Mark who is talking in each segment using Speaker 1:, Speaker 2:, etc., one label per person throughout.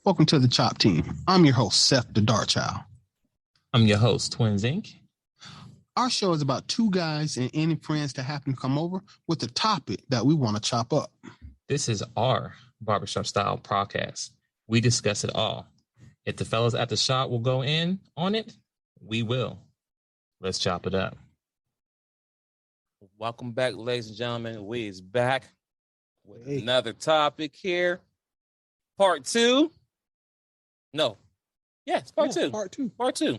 Speaker 1: Welcome to the Chop Team. I'm your host, Seth the Dart Child.
Speaker 2: I'm your host, Twins Inc.
Speaker 1: Our show is about two guys and any friends that happen to come over with a topic that we want to chop up.
Speaker 2: This is our Barbershop style podcast. We discuss it all. If the fellas at the shop will go in on it, we will. Let's chop it up.
Speaker 3: Welcome back, ladies and gentlemen. We is back with another topic here. Part two. No. Yeah, it's part two. Part two.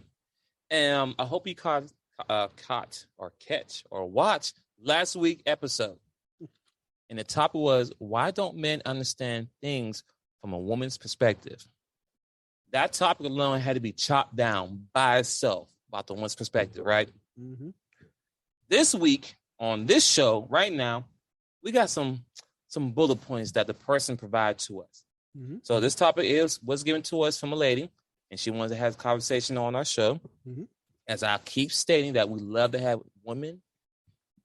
Speaker 3: And I hope you caught or catch or watch last week's episode. And the topic was, why don't men understand things from a woman's perspective? That topic alone had to be chopped down by itself about the woman's perspective, right? Mm-hmm. This week on this show right now, we got some bullet points that the person provided to us. Mm-hmm. So this topic was given to us from a lady, and she wanted to have a conversation on our show. Mm-hmm. As I keep stating that we love to have women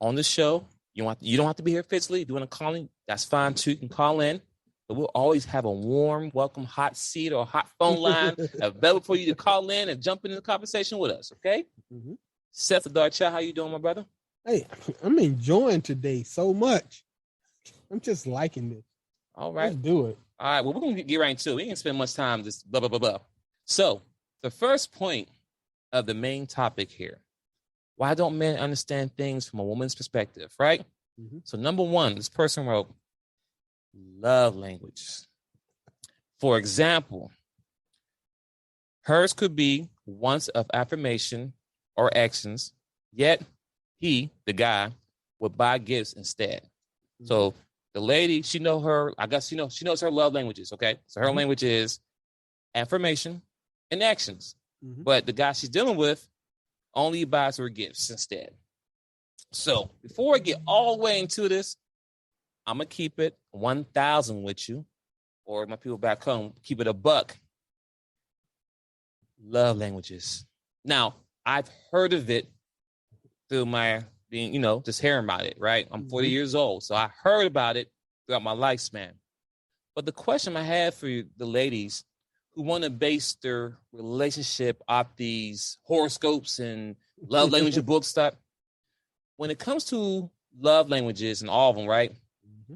Speaker 3: on the show. You don't have to be here physically. If you want to call in, that's fine too. You can call in. But we'll always have a warm, welcome, hot seat or hot phone line available for you to call in and jump into the conversation with us, okay? Mm-hmm. Seth the Dart Child, how you doing, my brother?
Speaker 4: Hey, I'm enjoying today so much. I'm just liking this.
Speaker 3: All right.
Speaker 4: Let's do it.
Speaker 3: All right, well, we're going to get right into it. We ain't spend much time just blah, blah, blah, blah. So the first point of the main topic here, why don't men understand things from a woman's perspective, right? Mm-hmm. So number one, this person wrote, love language. For example, hers could be once of affirmation or actions, yet he, the guy, would buy gifts instead. Mm-hmm. So the lady, she knows her love languages, okay? So her language is affirmation and actions. Mm-hmm. But the guy she's dealing with only buys her gifts instead. So before I get all the way into this, I'm going to keep it 1,000 with you, or my people back home, keep it a buck. Love languages. Now, I've heard of it through my being, just hearing about it, right? I'm 40 years old, so I heard about it throughout my lifespan. But the question I have for you, the ladies who want to base their relationship off these horoscopes and love language books stuff, when it comes to love languages and all of them, right? Mm-hmm.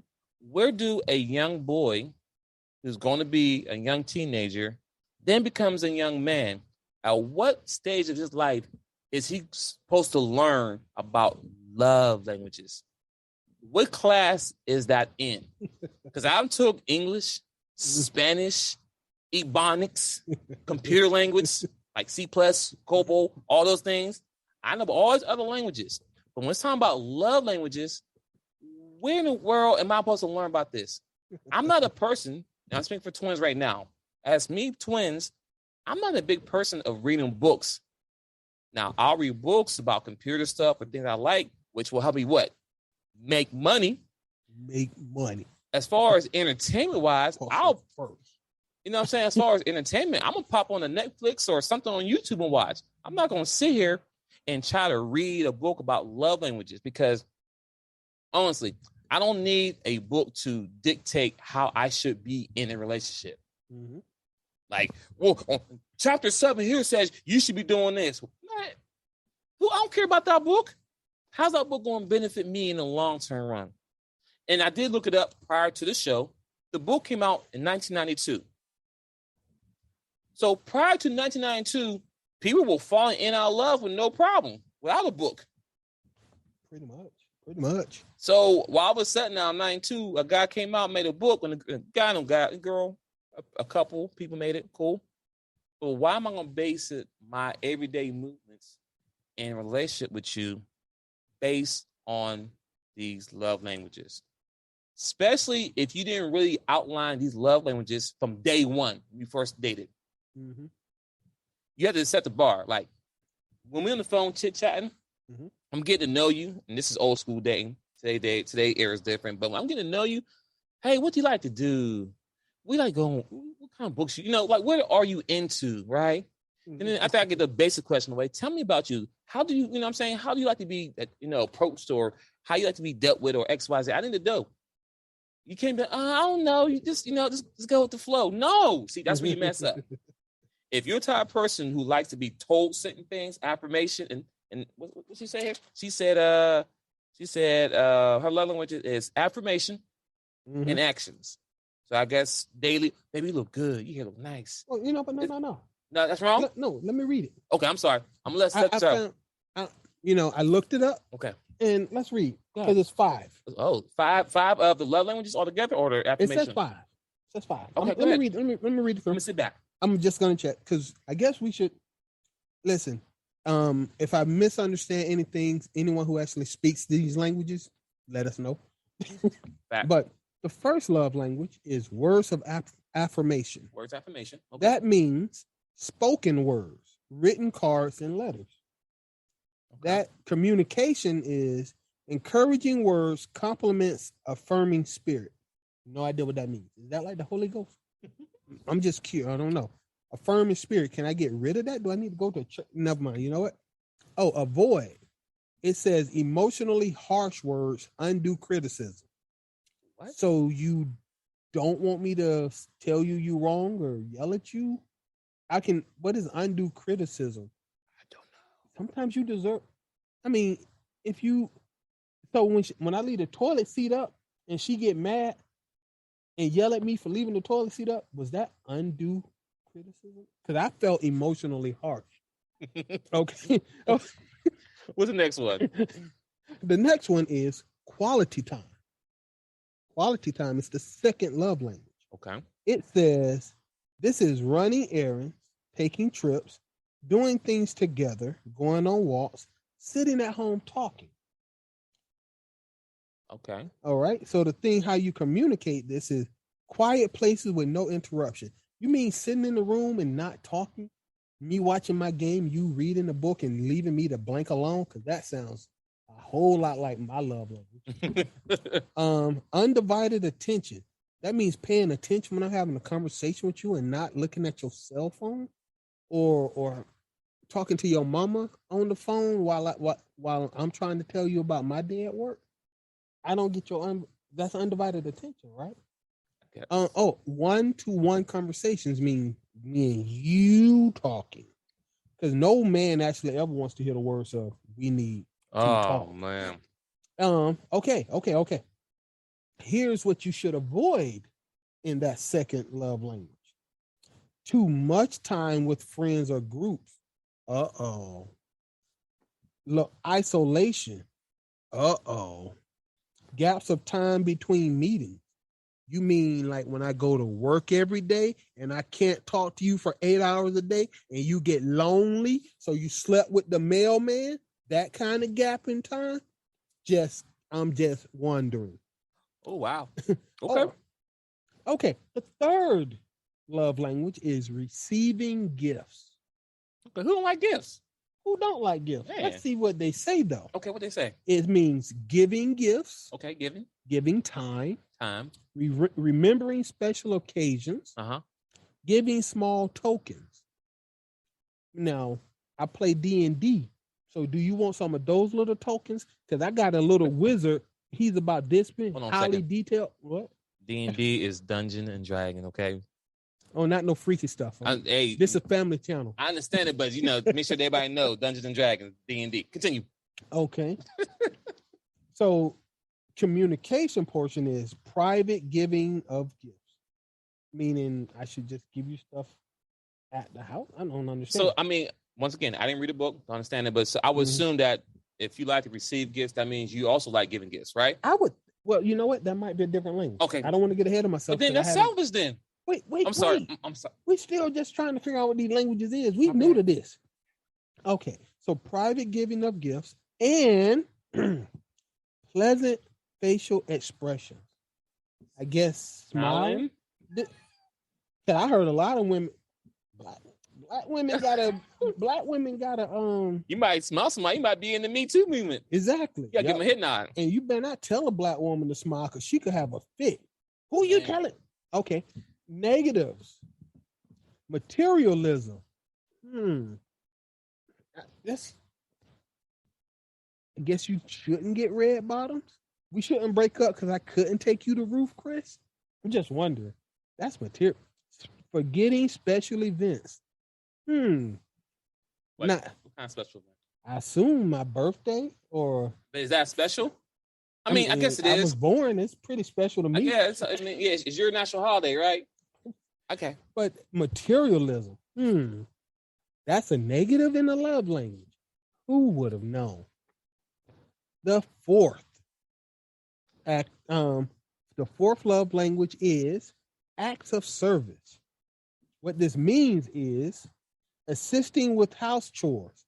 Speaker 3: Where do a young boy who's going to be a young teenager then becomes a young man? At what stage of his life is he supposed to learn about love languages? What class is that in? Because I took English, Spanish, Ebonics, computer language, like C++, COBOL, all those things. I know all these other languages. But when it's talking about love languages, where in the world am I supposed to learn about this? I'm not a person, and I'm speaking for twins right now. As me, twins, I'm not a big person of reading books. Now, I'll read books about computer stuff or things I like, which will help me what? Make money.
Speaker 4: Make money.
Speaker 3: As far as entertainment-wise, I'll first. You know what I'm saying? As far as entertainment, I'm going to pop on a Netflix or something on YouTube and watch. I'm not going to sit here and try to read a book about love languages because, honestly, I don't need a book to dictate how I should be in a relationship. Mm-hmm. Like, well, chapter 7 here says you should be doing this. Man, I don't care about that book. How's that book going to benefit me in the long-term run? And I did look it up prior to the show. The book came out in 1992. So prior to 1992, people were falling in our love with no problem without a book.
Speaker 4: Pretty much.
Speaker 3: So while I was sitting down in 92, a guy came out and made a book, and a girl, a couple people made it. Cool. But why am I going to base my everyday movements in relationship with you based on these love languages? Especially if you didn't really outline these love languages from day one when you first dated. Mm-hmm. You have to set the bar. Like when we're on the phone chit-chatting, mm-hmm. I'm getting to know you, and this is old school dating. Today era is different, but when I'm getting to know you, hey, what do you like to do? We like going, what kind of books like what are you into, right? Mm-hmm. And then after I get the basic question away, tell me about you. How do you, how do you like to be, approached, or how you like to be dealt with, or X, Y, Z? I need to know. You can't be, I don't know. You just go with the flow. No, see, that's where you mess up. If you're the type of person who likes to be told certain things, affirmation, and what she say here? She said her love language is affirmation and actions. So I guess daily, baby, you look good. You look nice.
Speaker 4: Well, but no.
Speaker 3: No, that's wrong.
Speaker 4: No, let me read it.
Speaker 3: Okay, I'm sorry. I'm gonna let
Speaker 4: I looked it up.
Speaker 3: Okay.
Speaker 4: And let's read because it's 5.
Speaker 3: Oh, five of the love languages altogether, or the affirmation?
Speaker 4: It says 5. It says 5.
Speaker 3: Okay,
Speaker 4: let me read. Let me read it.
Speaker 3: Let me sit back.
Speaker 4: I'm just gonna check because I guess we should listen. If I misunderstand anything, anyone who actually speaks these languages, let us know. But the first love language is words of affirmation.
Speaker 3: Words affirmation. Okay.
Speaker 4: That means spoken words, written cards, and letters. Okay. That communication is encouraging words, compliments, affirming spirit. No idea what that means. Is that like the Holy Ghost? I'm just curious. I don't know. Affirming spirit. Can I get rid of that? Do I need to go to church? Never mind. You know what? Oh, avoid. It says emotionally harsh words, undue criticism. What? So you don't want me to tell you wrong or yell at you? What is undue criticism? I don't know. Sometimes you deserve. I mean, when I leave the toilet seat up and she get mad and yell at me for leaving the toilet seat up, was that undue criticism? Because I felt emotionally harsh. Okay.
Speaker 3: What's the next one?
Speaker 4: The next one is quality time. Quality time is the second love language.
Speaker 3: Okay.
Speaker 4: It says this is running errands, taking trips, doing things together, going on walks, sitting at home talking.
Speaker 3: Okay.
Speaker 4: All right. So the thing how you communicate this is quiet places with no interruption. You mean sitting in the room and not talking? Me watching my game, you reading the book and leaving me to blank alone? Because that sounds a whole lot like my love language. Undivided attention. That means paying attention when I'm having a conversation with you and not looking at your cell phone or talking to your mama on the phone while I'm trying to tell you about my day at work. I don't get that's undivided attention, right? Okay. One-to-one conversations mean me and you talking. Because no man actually ever wants to hear the words of we need to talk.
Speaker 3: Oh man.
Speaker 4: Okay. Here's what you should avoid in that second love language. Too much time with friends or groups. Look, isolation. Gaps of time between meetings. You mean like when I go to work every day and I can't talk to you for 8 hours a day and you get lonely, so you slept with the mailman? That kind of gap in time? I'm just wondering.
Speaker 3: Oh, wow. Okay.
Speaker 4: Okay. The third love language is receiving gifts.
Speaker 3: Okay. Who don't like gifts?
Speaker 4: Who don't like gifts?
Speaker 3: Man.
Speaker 4: Let's see what they say, though.
Speaker 3: Okay, what they say?
Speaker 4: It means giving gifts.
Speaker 3: Okay, giving.
Speaker 4: Giving time.
Speaker 3: Time.
Speaker 4: Remembering special occasions. Giving small tokens. Now, I play D&D. So do you want some of those little tokens? Because I got a little wizard. He's about this big, highly detailed. What?
Speaker 3: D&D is Dungeon and Dragon, okay?
Speaker 4: Oh, not no freaky stuff.
Speaker 3: Hey,
Speaker 4: this is a family channel.
Speaker 3: I understand it, but make sure everybody know Dungeons and Dragons, D&D. Continue.
Speaker 4: Okay. So, communication portion is private giving of gifts, meaning I should just give you stuff at the house. I don't understand.
Speaker 3: So, I mean, once again, I didn't read a book, don't understand it, but so I would assume that if you like to receive gifts, that means you also like giving gifts, right?
Speaker 4: I would. Well, you know what? That might be a different language.
Speaker 3: Okay.
Speaker 4: I don't want to get ahead of myself.
Speaker 3: But then that's selfish then.
Speaker 4: Wait.
Speaker 3: I'm sorry.
Speaker 4: We're still just trying to figure out what these languages is. We new to this. Okay. So private giving of gifts and pleasant facial expressions. I guess smiling. I heard a lot of women. Black women gotta.
Speaker 3: You might smile somebody. You might be in the Me Too movement.
Speaker 4: Exactly.
Speaker 3: Yeah, give them a hit nod.
Speaker 4: And you better not tell a black woman to smile because she could have a fit. Who you telling? Okay. Negatives. Materialism. I guess you shouldn't get red bottoms. we shouldn't break up because I couldn't take you to roof, Chris? I'm just wondering. That's material. Forgetting special events.
Speaker 3: What
Speaker 4: Not,
Speaker 3: kind of special event?
Speaker 4: I assume my birthday or.
Speaker 3: But is that special? I mean, I guess it is.
Speaker 4: I was born. It's pretty special to me.
Speaker 3: Yeah, it's your national holiday, right? Okay.
Speaker 4: But materialism. That's a negative in the love language. Who would have known? The fourth love language is acts of service. What this means is assisting with house chores.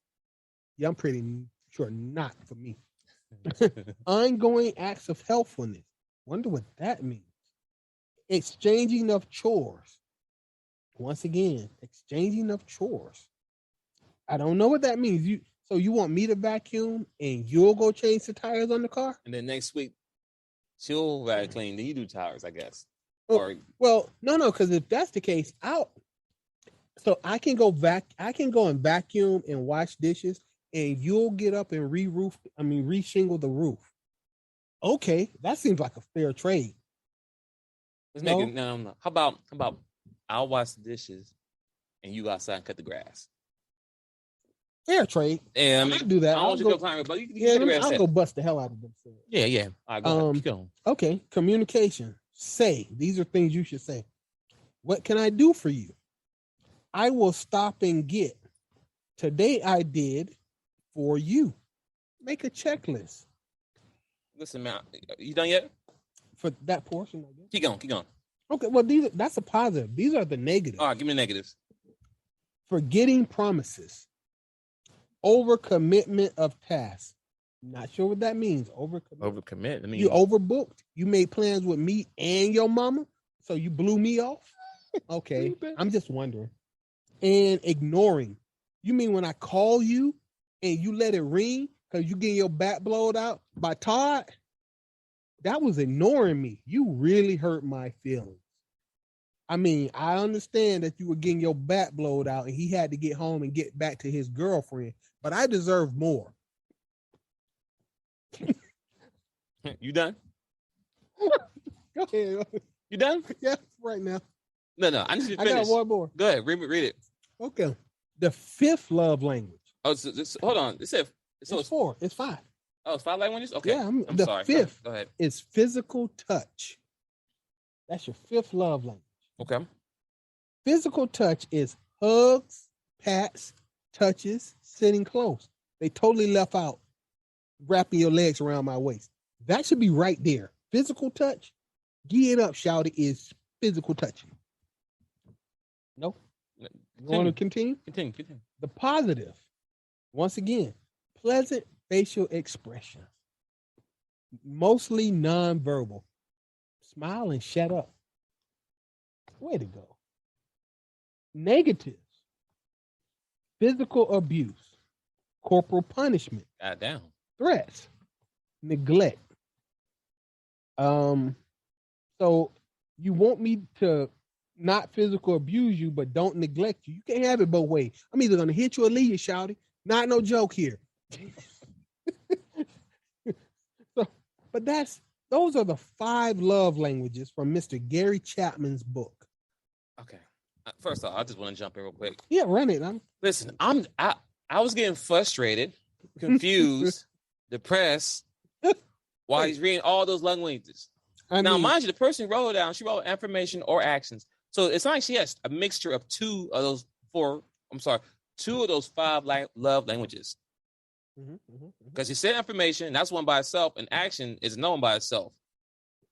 Speaker 4: Yeah, I'm pretty sure not for me. Ongoing acts of helpfulness. Wonder what that means. Exchanging of chores. Once again, exchanging of chores. I don't know what that means. So you want me to vacuum and you'll go change the tires on the car?
Speaker 3: And then next week, she'll clean. Then you do tires, I guess.
Speaker 4: No, because if that's the case, so I can go and vacuum and wash dishes, and you'll get up and re-shingle the roof. Okay, that seems like a fair trade.
Speaker 3: Let's make it no. How about I'll wash the dishes and you go outside and cut the grass.
Speaker 4: Fair trade.
Speaker 3: Yeah,
Speaker 4: I'll do that.
Speaker 3: I don't want you to go climb it, but you can cut the grass.
Speaker 4: I'll go bust the hell out of them.
Speaker 3: Yeah. All right, go ahead. Keep going.
Speaker 4: Okay, communication. Say. These are things you should say. What can I do for you? I will stop and get. Today I did for you. Make a checklist.
Speaker 3: Listen, man, you done yet?
Speaker 4: For that portion, I guess.
Speaker 3: Keep going.
Speaker 4: Okay, well, that's a positive. These are the negatives.
Speaker 3: All right, give me the negatives.
Speaker 4: Forgetting promises. Overcommitment of tasks. Not sure what that means.
Speaker 3: Overcommit. I mean,
Speaker 4: you overbooked. You made plans with me and your mama, so you blew me off. Okay, I'm just wondering. And ignoring. You mean when I call you and you let it ring because you getting your back blowed out by Todd? That was ignoring me. You really hurt my feelings. I mean, I understand that you were getting your back blowed out and he had to get home and get back to his girlfriend, but I deserve more.
Speaker 3: You done?
Speaker 4: Go ahead.
Speaker 3: You done?
Speaker 4: Yeah, right now.
Speaker 3: No. I need you to finish.
Speaker 4: I got one more.
Speaker 3: Go ahead. Read it.
Speaker 4: Okay. The fifth love language.
Speaker 3: Oh, hold on. It's
Speaker 4: 4. It's 5.
Speaker 3: Oh, it's 5 languages? Okay.
Speaker 4: Yeah,
Speaker 3: I'm sorry.
Speaker 4: Fifth
Speaker 3: Go ahead.
Speaker 4: is physical touch. That's your fifth love language.
Speaker 3: Okay.
Speaker 4: Physical touch is hugs, pats, touches, sitting close. They totally left out wrapping your legs around my waist. That should be right there. Physical touch. Get up, shout it, is physical touching. No? You want to continue?
Speaker 3: Continue.
Speaker 4: The positive. Once again, pleasant facial expression. Mostly nonverbal. Smile and shut up. Way to go. Negatives. Physical abuse. Corporal punishment.
Speaker 3: God damn.
Speaker 4: Threats. Neglect. So you want me to not physical abuse you, but don't neglect you. You can't have it both ways. I'm either gonna hit you or leave you, shouty. Not no joke here. But those are the 5 love languages from Mr. Gary Chapman's book.
Speaker 3: Okay. First off, I just want to jump in real quick.
Speaker 4: Yeah, run it.
Speaker 3: Listen, I was getting frustrated, confused, depressed while he's reading all those love languages. Now, mind you, the person wrote it down. She wrote affirmation or actions. So it's not like she has a mixture of 2 of those 5 love languages. Because you said affirmation, that's one by itself, and action is no one by itself.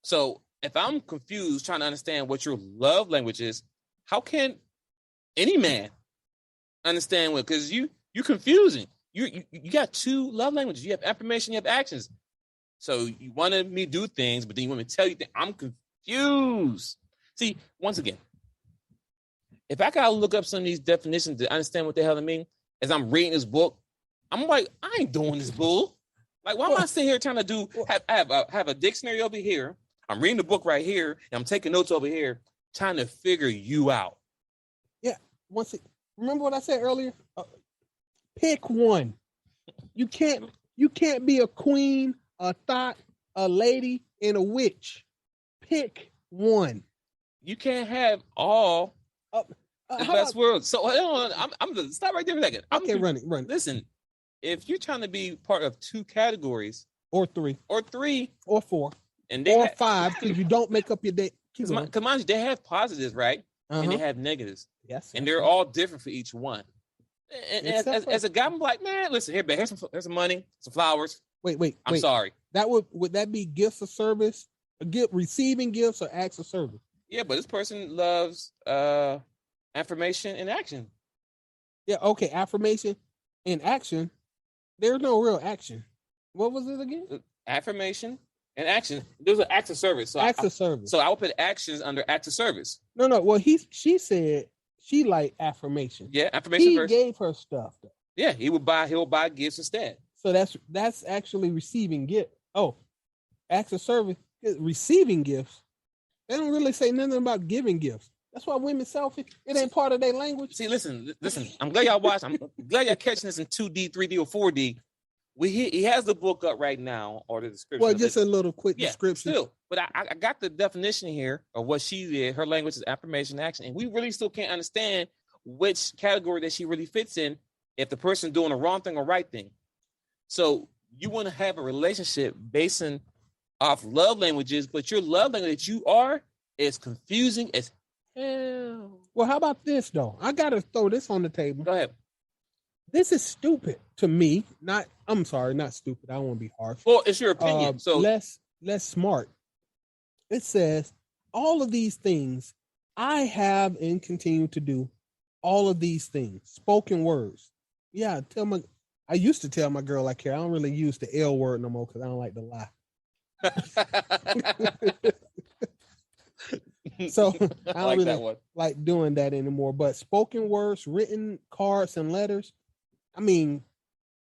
Speaker 3: So if I'm confused trying to understand what your love language is, how can any man understand what? Because you're confusing. You got 2 love languages. You have affirmation, you have actions. So you wanted me to do things, but then you want me to tell you that I'm confused. See, once again, if I gotta look up some of these definitions to understand what the hell I mean, as I'm reading this book, I'm like, I ain't doing this bull. Like, why am I sitting here trying to have a dictionary over here? I'm reading the book right here, and I'm taking notes over here, trying to figure you out.
Speaker 4: Yeah. Remember what I said earlier? Pick one. You can't be a queen, a thought, a lady, and a witch. Pick one.
Speaker 3: You can't have all the best
Speaker 4: About,
Speaker 3: worlds. So hold on, I'm gonna stop right there for a second.
Speaker 4: okay, run it.
Speaker 3: Listen, if you're trying to be part of 2 categories
Speaker 4: Or 3.
Speaker 3: or 3
Speaker 4: or 4.
Speaker 3: and
Speaker 4: or 5, because you don't make up your day.
Speaker 3: Because mind you, they have positives, right? And they
Speaker 4: Uh-huh.
Speaker 3: have negatives.
Speaker 4: Yes.
Speaker 3: And they're all different for each one. And as a guy, I'm like, man, listen, here's some money, some flowers.
Speaker 4: Wait.
Speaker 3: I'm sorry.
Speaker 4: That would that be gifts of service? Receiving gifts or acts of service?
Speaker 3: Yeah, but this person loves affirmation and action.
Speaker 4: Yeah, okay. Affirmation and action. There's no real action. What was it again?
Speaker 3: Affirmation and action. There's an acts of service. So
Speaker 4: Acts of service.
Speaker 3: So I would put actions under acts of service.
Speaker 4: No. Well, she said she liked affirmation.
Speaker 3: Yeah, affirmation
Speaker 4: He
Speaker 3: first.
Speaker 4: gave her stuff though.
Speaker 3: Yeah, he'll buy gifts instead.
Speaker 4: So that's actually receiving gift. Oh, acts of service, receiving gifts. They don't really say nothing about giving gifts. That's why women selfish. It ain't part of their language.
Speaker 3: See, listen. I'm glad y'all watch. I'm glad y'all catching this in 2D, 3D, or 4D. He has the book up right now, or the description.
Speaker 4: Well, just a little quick description.
Speaker 3: Still, but I got the definition here of what she did. Her language is affirmation action, and we really still can't understand which category that she really fits in. If the person's doing the wrong thing or right thing, so you want to have a relationship basing off love languages, but your love language that you are is confusing as hell.
Speaker 4: Well, how about this though? I gotta throw this on the table.
Speaker 3: Go ahead.
Speaker 4: This is stupid to me. I'm sorry, not stupid. I don't want to be harsh.
Speaker 3: Well, it's your opinion. So
Speaker 4: less smart. It says all of these things I have and continue to do. All of these things, spoken words. Yeah, I used to tell my girl I care. I don't really use the L word no more because I don't like to lie. So I don't really like doing that anymore. But spoken words, written cards, and letters. I mean,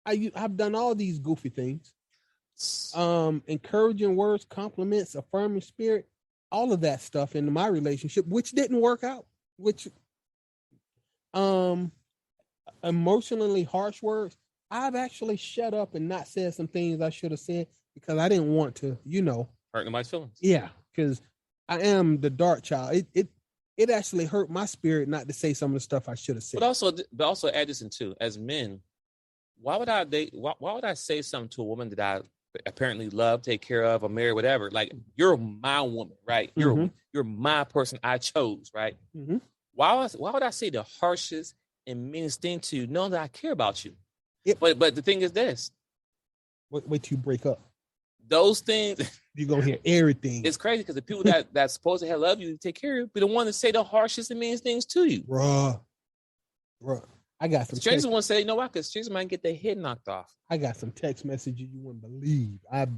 Speaker 4: I've done all these goofy things. Encouraging words, compliments, affirming spirit, all of that stuff in my relationship, which didn't work out. Which emotionally harsh words. I've actually shut up and not said some things I should have said because I didn't want to,
Speaker 3: hurt nobody's feelings.
Speaker 4: Yeah, because I am the dark child. It actually hurt my spirit not to say some of the stuff I should have said.
Speaker 3: But also add this in too. As men, why would I say something to a woman that I apparently love, take care of, or marry, whatever? Like, you're my woman, right? You're my person I chose, right?
Speaker 4: Mm-hmm.
Speaker 3: Why would I say the harshest and meanest thing to you, knowing that I care about you? But the thing is this.
Speaker 4: Wait till you break up.
Speaker 3: Those things
Speaker 4: you're gonna hear everything.
Speaker 3: It's crazy because the people that's supposed to love you, take care of you, be the one to say the harshest and meanest things to you.
Speaker 4: Bruh. I got some
Speaker 3: strangers want to say, you know what? Because strangers might get their head knocked off.
Speaker 4: I got some text messages you wouldn't believe. At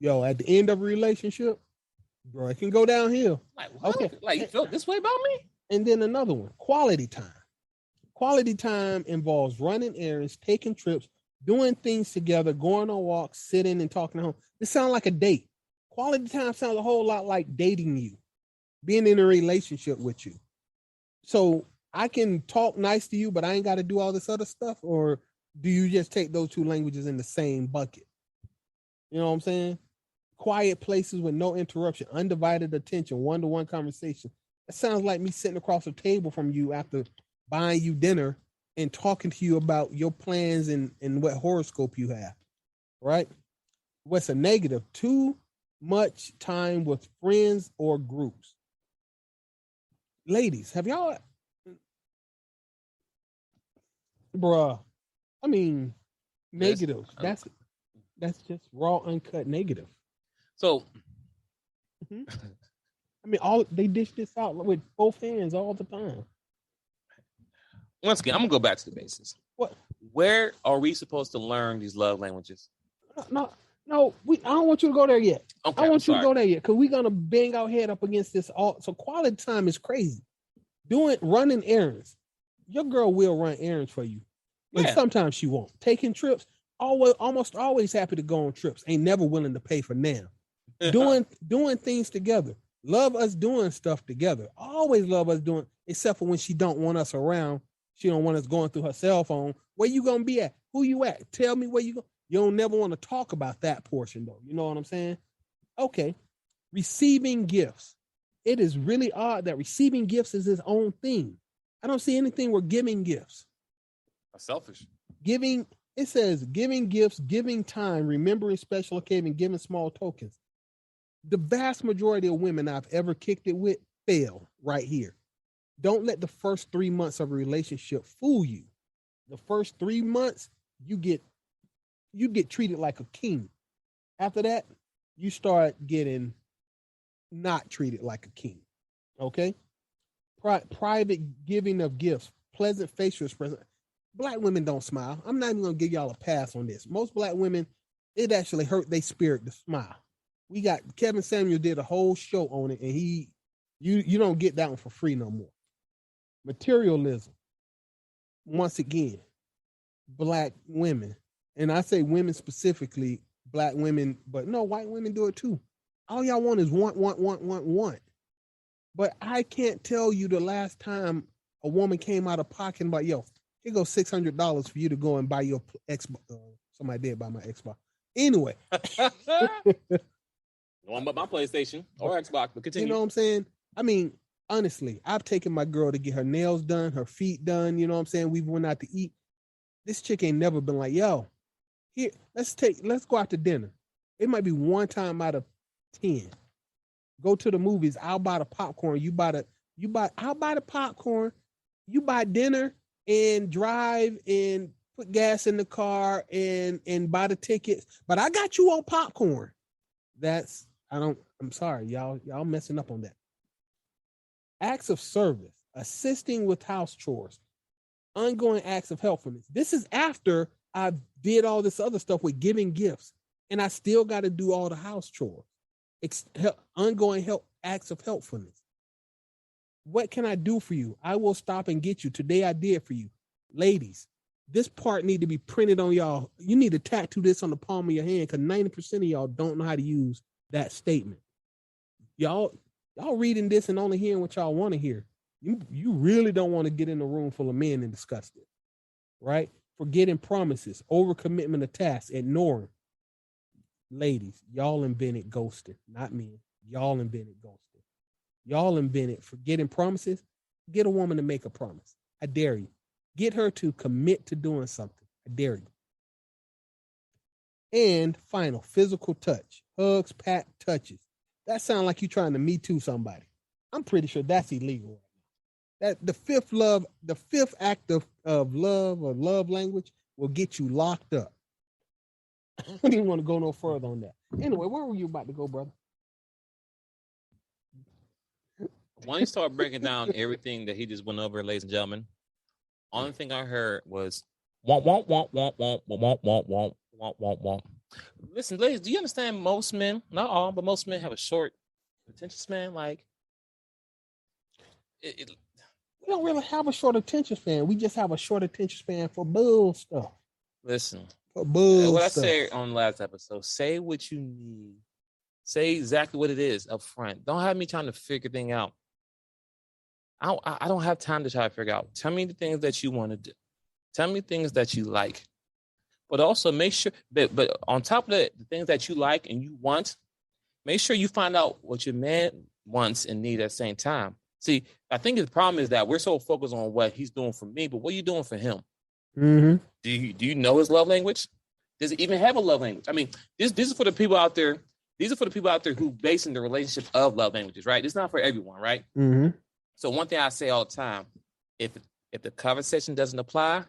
Speaker 4: the end of a relationship, bro, it can go downhill.
Speaker 3: Like, what? Okay. Like, you feel this way about me?
Speaker 4: And then another one, quality time. Quality time involves running errands, taking trips, doing things together, going on walks, sitting and talking at home. This sounds like a date. Quality time sounds a whole lot like dating you, being in a relationship with you. So I can talk nice to you, but I ain't got to do all this other stuff? Or do you just take those two languages in the same bucket? You know what I'm saying? Quiet places with no interruption, undivided attention, one-to-one conversation. That sounds like me sitting across the table from you after buying you dinner and talking to you about your plans and what horoscope you have, right? What's a negative? Too much time with friends or groups. Ladies, have y'all... Bruh, I mean, negative. That's just raw, uncut negative.
Speaker 3: So,
Speaker 4: I mean, they dish this out with both hands all the time.
Speaker 3: Once again, I'm gonna go back to the basics.
Speaker 4: What?
Speaker 3: Where are we supposed to learn these love languages?
Speaker 4: No. I don't want you to go there yet.
Speaker 3: Okay,
Speaker 4: I don't want you to go there yet because we're gonna bang our head up against this. So quality time is crazy. Running errands. Your girl will run errands for you, but sometimes she won't. Taking trips. Almost always happy to go on trips. Ain't never willing to pay for now. Doing things together. Love us doing stuff together. Always love us doing, except for when she don't want us around. She don't want us going through her cell phone. Where you gonna be at? Who you at? Tell me where you go. You don't never want to talk about that portion, though. You know what I'm saying? Okay. Receiving gifts. It is really odd that receiving gifts is its own thing. I don't see anything where giving gifts.
Speaker 3: That's selfish.
Speaker 4: Giving, it says giving gifts, giving time, remembering special occasion, giving small tokens. The vast majority of women I've ever kicked it with fail right here. Don't let the first 3 months of a relationship fool you. The first 3 months, you get treated like a king. After that, you start getting not treated like a king. Okay? Private giving of gifts, pleasant facial expression. Black women don't smile. I'm not even going to give y'all a pass on this. Most black women, it actually hurt their spirit to smile. We got Kevin Samuel did a whole show on it, and you don't get that one for free no more. Materialism. Once again, black women, and I say women specifically, black women, but no, white women do it too. All y'all want is want. But I can't tell you the last time a woman came out of pocket and like, yo, here goes $600 for you to go and buy your Xbox. Somebody did buy my Xbox. Anyway.
Speaker 3: One but my PlayStation or Xbox, but continue.
Speaker 4: You know what I'm saying? I mean, honestly, I've taken my girl to get her nails done, her feet done. You know what I'm saying? We've went out to eat. This chick ain't never been like, yo, here, let's go out to dinner. It might be one time out of 10. Go to the movies. I'll buy the popcorn. I'll buy the popcorn. You buy dinner and drive and put gas in the car and buy the tickets. But I got you on popcorn. I'm sorry, y'all messing up on that. Acts of service, assisting with house chores, ongoing acts of helpfulness. This is after I did all this other stuff with giving gifts, and I still got to do all the house chores. Ongoing acts of helpfulness. What can I do for you? I will stop and get you. Today I did for you. Ladies, this part need to be printed on y'all. You need to tattoo this on the palm of your hand because 90% of y'all don't know how to use that statement. Y'all reading this and only hearing what y'all want to hear. You really don't want to get in a room full of men and discuss this, right? Forgetting promises, overcommitment of tasks, ignoring. Ladies, y'all invented ghosting, not men. Y'all invented ghosting. Y'all invented forgetting promises. Get a woman to make a promise. I dare you. Get her to commit to doing something. I dare you. And final, physical touch. Hugs, pat, touches. That sounds like you trying to Me Too somebody. I'm pretty sure that's illegal. That the fifth act of love or love language will get you locked up. I don't even want to go no further on that. Anyway, where were you about to go, brother?
Speaker 3: When you start breaking down everything that he just went over, ladies and gentlemen, only thing I heard was want. Listen, ladies, do you understand most men, not all, but most men have a short attention span? Like,
Speaker 4: we don't really have a short attention span. We just have a short attention span for bull stuff.
Speaker 3: Listen,
Speaker 4: for bull
Speaker 3: what
Speaker 4: stuff.
Speaker 3: I said on the last episode, say what you need. Say exactly what it is up front. Don't have me trying to figure things out. I don't have time to try to figure out. Tell me the things that you want to do. Tell me things that you like. But also make sure, but on top of that, the things that you like and you want, make sure you find out what your man wants and needs at the same time. See, I think the problem is that we're so focused on what he's doing for me, but what are you doing for him?
Speaker 4: Mm-hmm.
Speaker 3: Do you know his love language? Does he even have a love language? I mean, this is for the people out there. These are for the people out there who basing the relationship of love languages, right? It's not for everyone, right?
Speaker 4: Mm-hmm.
Speaker 3: So one thing I say all the time, if the conversation doesn't apply,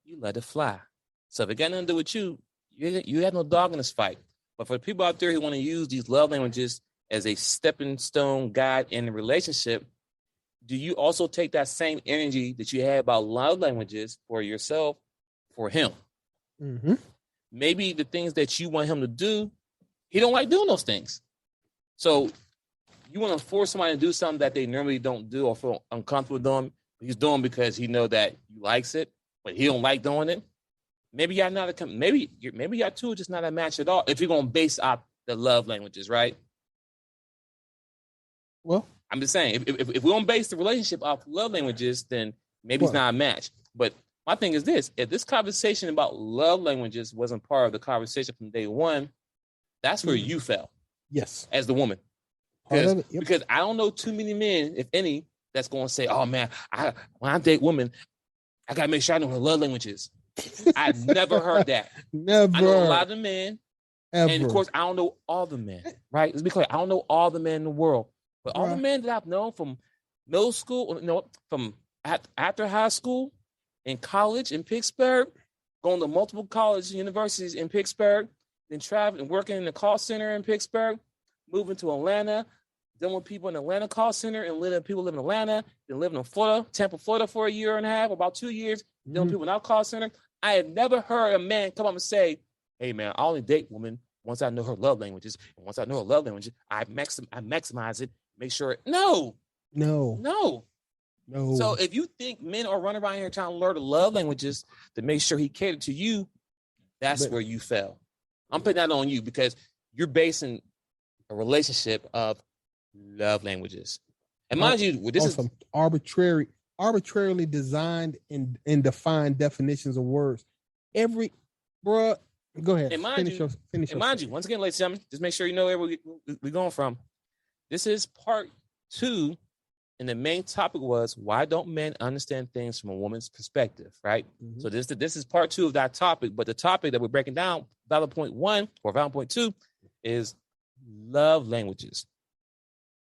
Speaker 3: you let it fly. So if it got nothing to do with you, you have no dog in this fight. But for the people out there who want to use these love languages as a stepping stone guide in the relationship, do you also take that same energy that you have about love languages for yourself, for him?
Speaker 4: Mm-hmm.
Speaker 3: Maybe the things that you want him to do, he don't like doing those things. So you want to force somebody to do something that they normally don't do or feel uncomfortable doing. He's doing because he know that he likes it, but he don't like doing it. Maybe y'all not maybe y'all two are just not a match at all. If you're gonna base off the love languages, right?
Speaker 4: Well,
Speaker 3: I'm just saying, if we don't base the relationship off love languages, then maybe it's not a match. But my thing is this: if this conversation about love languages wasn't part of the conversation from day one, that's where you fell.
Speaker 4: Yes,
Speaker 3: as the woman, because I don't know too many men, if any, that's going to say, "Oh man, when I date women, I gotta make sure I know her love languages." I've never heard that.
Speaker 4: Never.
Speaker 3: I know a lot of men,
Speaker 4: ever.
Speaker 3: And of course, I don't know all the men. Right? Let's be clear. I don't know all the men in the world, but all the men that I've known from middle school, from after high school, in college in Pittsburgh, going to multiple colleges and universities in Pittsburgh, then traveling and working in the call center in Pittsburgh, moving to Atlanta, dealing with people in the Atlanta call center, and people live in Atlanta, then living in Florida, Tampa, Florida for a year and a half, about 2 years, dealing with people in our call center. I have never heard a man come up and say, "Hey man, I only date women once I know her love languages. And once I know her love languages, I maximize it, make sure." No. So if you think men are running around here trying to learn the love languages to make sure he catered to you, that's where you fell. I'm putting that on you because you're basing a relationship of love languages. And mind you, this is arbitrarily designed and defined definitions of words.
Speaker 4: Go ahead.
Speaker 3: And mind you, once again, ladies and gentlemen, just make sure you know where we're going from. This is part 2, and the main topic was, why don't men understand things from a woman's perspective, right? Mm-hmm. So this is part 2 of that topic, but the topic that we're breaking down, valid point 1 or valid point 2, is love languages.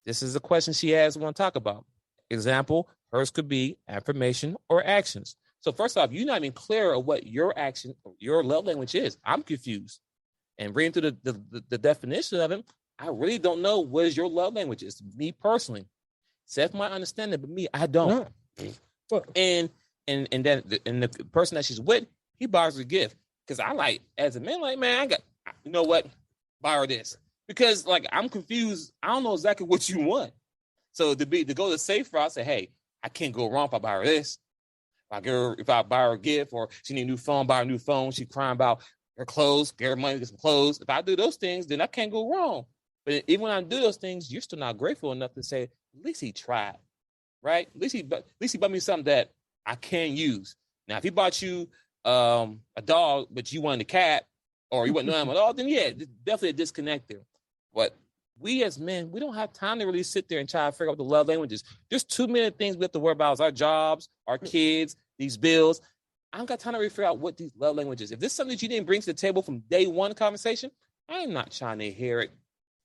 Speaker 3: This is a question she asked we're going to talk about. Example, hers could be affirmation or actions. So first off, you're not even clear of what your love language is. I'm confused. And reading through the definition of it, I really don't know what is your love language is. Me personally. Seth might understand it, but me, I don't. No. And then the person that she's with, he buys her a gift. Because I like, as a man, like, man, you know what? Buy her this. Because like I'm confused. I don't know exactly what you want. So to go the safe route, say, hey, I can't go wrong if I buy her this. If I buy her a gift, or she need a new phone, buy her a new phone. She crying about her clothes, get her money, get some clothes. If I do those things, then I can't go wrong. But even when I do those things, you're still not grateful enough to say, at least he tried, right? At least he bought me something that I can use. Now, if he bought you a dog, but you wanted a cat, or you wasn't know him at all, then yeah, definitely a disconnect there. But we as men, we don't have time to really sit there and try to figure out the love languages. There's too many things we have to worry about: our jobs, our kids, these bills. I don't got time to really figure out what these love languages. If this is something that you didn't bring to the table from day one conversation, I'm not trying to hear it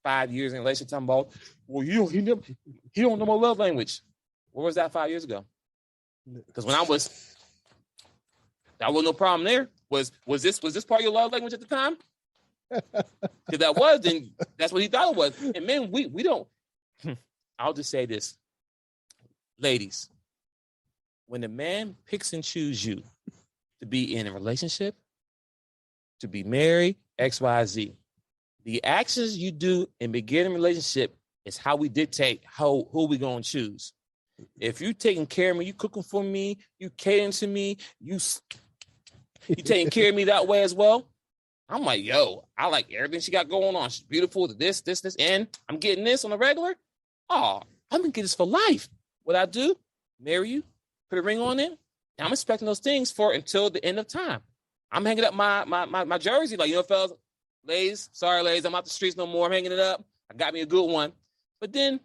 Speaker 3: 5 years in a relationship talking about, well, he don't know my love language. Where was that 5 years ago? Because when that was no problem there. Was this part of your love language at the time? If that was, then that's what he thought it was. And men, we don't. I'll just say this, ladies. When a man picks and chooses you to be in a relationship, to be married, X, Y, Z, the actions you do in beginning relationship is how we dictate who we gonna choose. If you taking care of me, you cooking for me, you catering to me, you taking care of me that way as well, I'm like, yo, I like everything she got going on. She's beautiful. This, and I'm getting this on a regular. Oh, I'm gonna get this for life. What I do, marry you, put a ring on it, and I'm expecting those things until the end of time. I'm hanging up my jersey, like, fellas, ladies, sorry, ladies, I'm out the streets no more. I'm hanging it up. I got me a good one. But then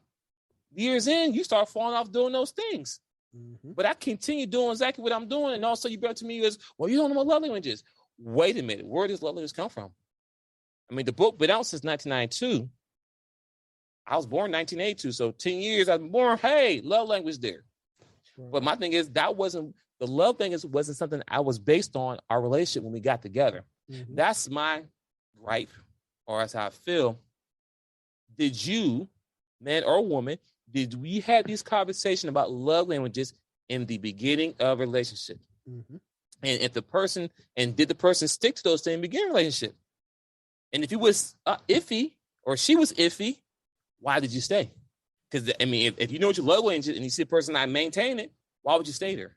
Speaker 3: years in, you start falling off doing those things. Mm-hmm. But I continue doing exactly what I'm doing, and also you brought to me is, well, you don't know what love languages. Wait a minute, where does love language come from? I mean, the book been out since 1992. I was born in 1982, so 10 years I've been born. Hey, love language there. Right. But my thing is, the love thing wasn't something I was based on our relationship when we got together. Mm-hmm. That's my gripe, or that's how I feel. Did you, man or woman, did we have these conversations about love languages in the beginning of a relationship? Mm-hmm. And if did the person stick to those things in the beginning of a relationship? And if he was iffy or she was iffy, why did you stay? Because, I mean, if you know what your love language is and you see a person not maintain it, why would you stay there?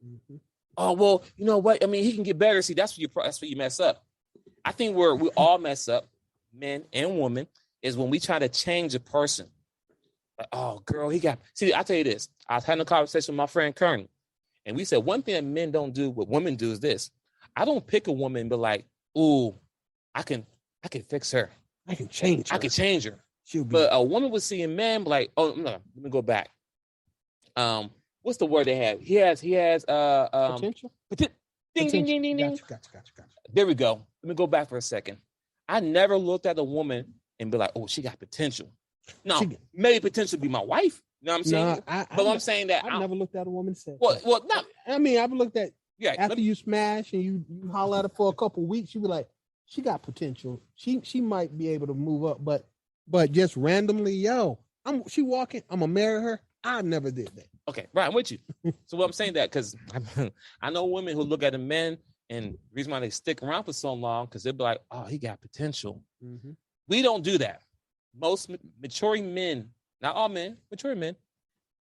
Speaker 3: Mm-hmm. Oh, well, you know what? I mean, he can get better. See, that's what you mess up. I think where we all mess up, men and women, is when we try to change a person. Like, oh, girl, see, I'll tell you this. I was having a conversation with my friend Kearney, And we said one thing that men don't do, what women do is this. I don't pick a woman and be like, ooh, I can fix her.
Speaker 4: I can change her.
Speaker 3: I can change her.
Speaker 4: She'll be.
Speaker 3: But a woman would see a man like, oh no, let me go back. What's the word they have? He has
Speaker 4: potential.
Speaker 3: Ding, ding, ding, ding, ding.
Speaker 4: Gotcha.
Speaker 3: There we go. Let me go back for a second. I never looked at a woman and be like, oh, she got potential. No, maybe potential to be my wife. You know what I'm saying? I'm saying that
Speaker 4: I've never looked at a woman and said,
Speaker 3: well, no.
Speaker 4: I mean, I've looked at after you smash and you holler at her for a couple weeks, you be like, she got potential. She might be able to move up, but just randomly, she walking, I'm gonna marry her. I never did that.
Speaker 3: Okay, right, I'm with you. So what I'm saying that because I know women who look at a man and the reason why they stick around for so long because they'll be like, oh, he got potential. Mm-hmm. We don't do that. Most maturing men, not all men, maturing men,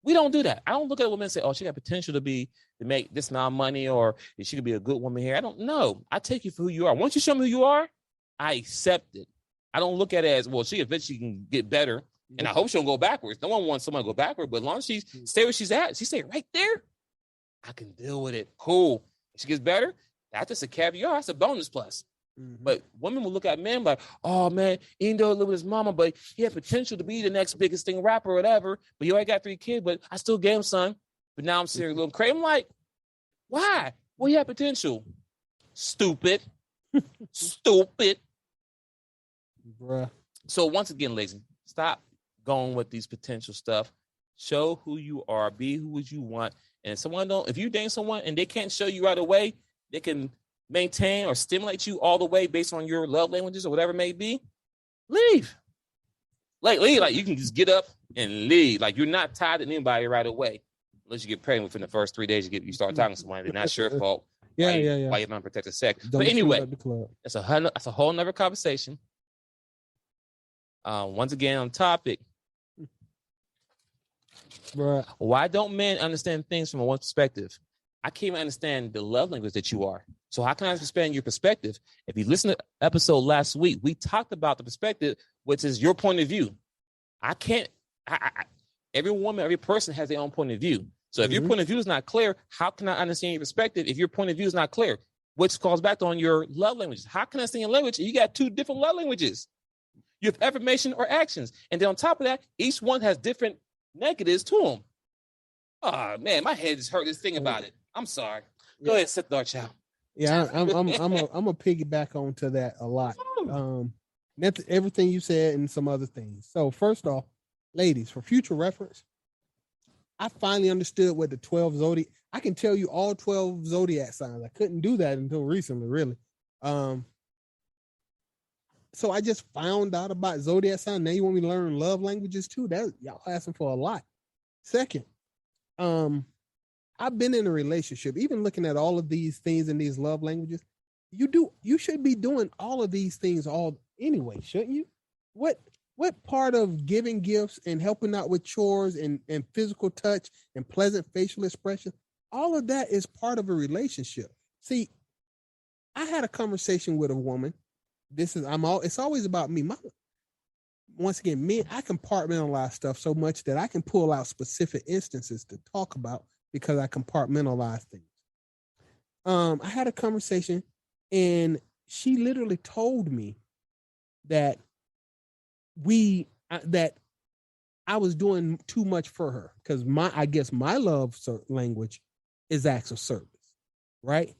Speaker 3: we don't do that. I don't look at a woman and say, oh, she got potential to make this amount of money or she could be a good woman here. I don't know. I take you for who you are. Once you show me who you are, I accept it. I don't look at it as, well, she eventually can get better. And I hope she don't go backwards. No one wants someone to go backward, but as long as she stay where she's at, she stay right there, I can deal with it. Cool. If she gets better, that's just a caviar. That's a bonus plus. Mm-hmm. But women will look at men like, oh, man, even though he lived with his mama, but he had potential to be the next biggest thing rapper or whatever, but you already got 3 kids, but I still gave him son. But now I'm seeing a little crazy. I'm like, why? Well, he had potential. Stupid. Stupid.
Speaker 4: Bruh.
Speaker 3: So once again, ladies, stop going with these potential stuff. Show who you are. Be who you want. And if you date someone and they can't show you right away, they can maintain or stimulate you all the way based on your love languages or whatever it may be, leave. Leave. Like you can just get up and leave. Like you're not tied to anybody right away. Unless you get pregnant within the first 3 days you start talking to somebody. They're not your fault. Why you have unprotected sex. But anyway, that's a whole nother conversation. Once again on topic.
Speaker 4: Right.
Speaker 3: Why don't men understand things from one perspective? I can't even understand the love language that you are. So how can I understand your perspective? If you listen to the episode last week, we talked about the perspective, which is your point of view. Every woman, every person has their own point of view. So if your point of view is not clear, how can I understand your perspective if your point of view is not clear? Which calls back on your love languages. How can I understand your language? You got 2 different love languages. You have affirmation or actions. And then on top of that, each one has different negatives to them. Oh, man, my head is hurt just thinking about it. I'm sorry. Go ahead, sit there, child.
Speaker 4: Yeah, I'm a piggyback onto that a lot. Everything you said and some other things. So first off, ladies, for future reference, I finally understood what the 12 zodiac. I can tell you all 12 zodiac signs. I couldn't do that until recently, really. So I just found out about zodiac sign. Now you want me to learn love languages too? That y'all asking for a lot. Second, I've been in a relationship, even looking at all of these things in these love languages. You should be doing all of these things all anyway, shouldn't you? What part of giving gifts and helping out with chores and physical touch and pleasant facial expression, all of that is part of a relationship. See, I had a conversation with a woman. It's always about me. Once again, me, I compartmentalize stuff so much that I can pull out specific instances to talk about because I compartmentalize things. I had a conversation and she literally told me that I was doing too much for her because I guess my love language is acts of service, right?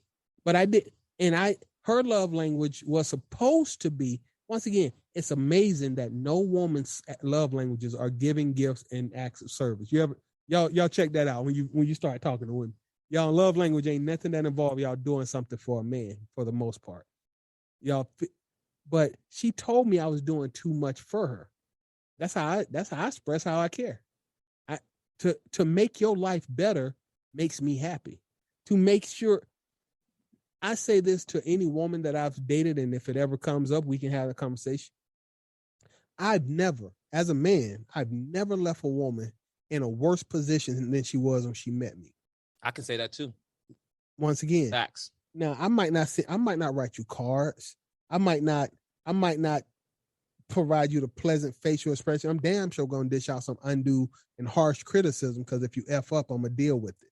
Speaker 4: But I did, her love language was supposed to be, once again, it's amazing that no woman's love languages are giving gifts and acts of service. Y'all check that out when you start talking to women. Y'all love language ain't nothing that involve y'all doing something for a man for the most part. But she told me I was doing too much for her. That's how I express how I care. To make your life better makes me happy. To make sure, I say this to any woman that I've dated, and if it ever comes up, we can have a conversation. As a man, I've never left a woman in a worse position than she was when she met me.
Speaker 3: I can say that too.
Speaker 4: Once again,
Speaker 3: facts.
Speaker 4: Now I might not write you cards. I might not provide you the pleasant facial expression. I'm damn sure gonna dish out some undue and harsh criticism because if you F up, I'm gonna deal with it.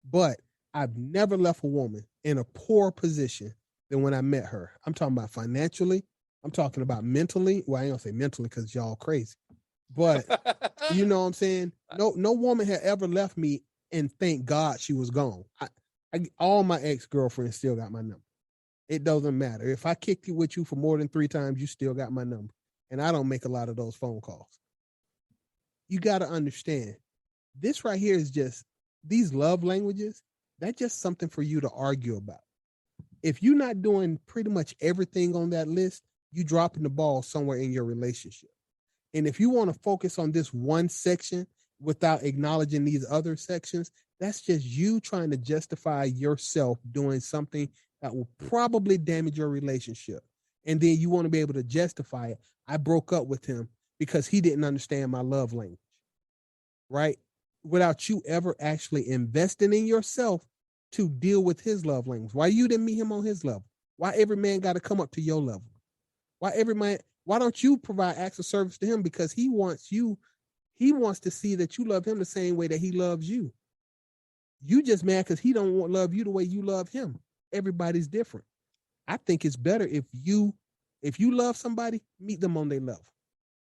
Speaker 4: But I've never left a woman in a poorer position than when I met her. I'm talking about financially. I'm talking about mentally. Well, I ain't gonna say mentally because y'all crazy. But you know what I'm saying? No woman had ever left me and thank God she was gone. All my ex-girlfriends still got my number. It doesn't matter. If I kicked it with you for more than 3 times, you still got my number. And I don't make a lot of those phone calls. You got to understand, this right here is just, these love languages, that's just something for you to argue about. If you're not doing pretty much everything on that list, you dropping the ball somewhere in your relationship. And if you want to focus on this one section without acknowledging these other sections, that's just you trying to justify yourself doing something that will probably damage your relationship. And then you want to be able to justify it. I broke up with him because he didn't understand my love language, right? Without you ever actually investing in yourself to deal with his love language. Why you didn't meet him on his level? Why every man got to come up to your level? Why don't you provide acts of service to him? Because he wants to see that you love him the same way that he loves you. You just mad because he don't love you the way you love him. Everybody's different. I think it's better if you love somebody, meet them on their level.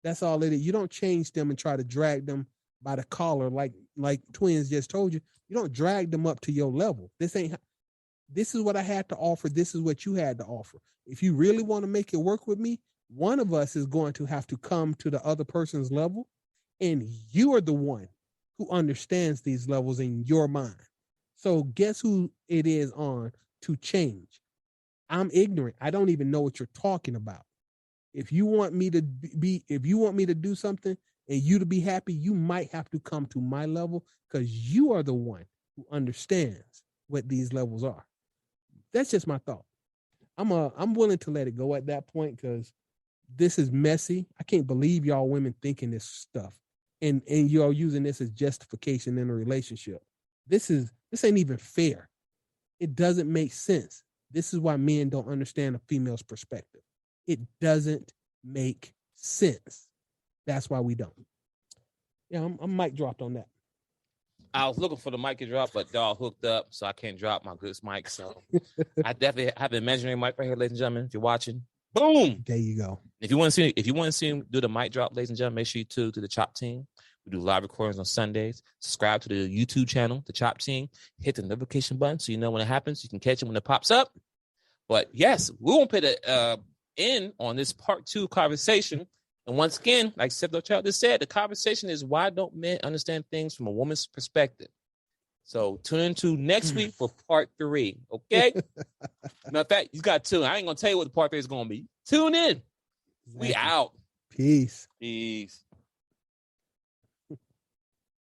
Speaker 4: That's all it is. You don't change them and try to drag them by the collar like Twins just told you. You don't drag them up to your level. This is what I had to offer. This is what you had to offer. If you really want to make it work with me, one of us is going to have to come to the other person's level, and you are the one who understands these levels in your mind. So guess who it is on to change? I'm ignorant. I don't even know what you're talking about. If you want me to do something and you to be happy, you might have to come to my level because you are the one who understands what these levels are. That's just my thought. I'm willing to let it go at that point because this is messy. I can't believe y'all women thinking this stuff and y'all using this as justification in a relationship. This ain't even fair. It doesn't make sense. This is why men don't understand a female's perspective. It doesn't make sense. That's why we don't. Yeah, I'm mic dropped on that.
Speaker 3: I was looking for the mic to drop, but they're all hooked up, so I can't drop my good mic. So I definitely have an imaginary mic right here, ladies and gentlemen. If you're watching, boom.
Speaker 4: There you go.
Speaker 3: If you want to see him do the mic drop, ladies and gentlemen, make sure you tune to the Chop Team. We do live recordings on Sundays. Subscribe to the YouTube channel, the Chop Team. Hit the notification button so you know when it happens. You can catch it when it pops up. But yes, we won't put an end on this part 2 conversation. And once again, like Untitled Chapter said, the conversation is why don't men understand things from a woman's perspective? So tune into next week for part 3. Okay? Matter of fact, you got to. I ain't gonna tell you what the part 3 is gonna be. Tune in. Exactly. We out.
Speaker 4: Peace.
Speaker 3: Peace.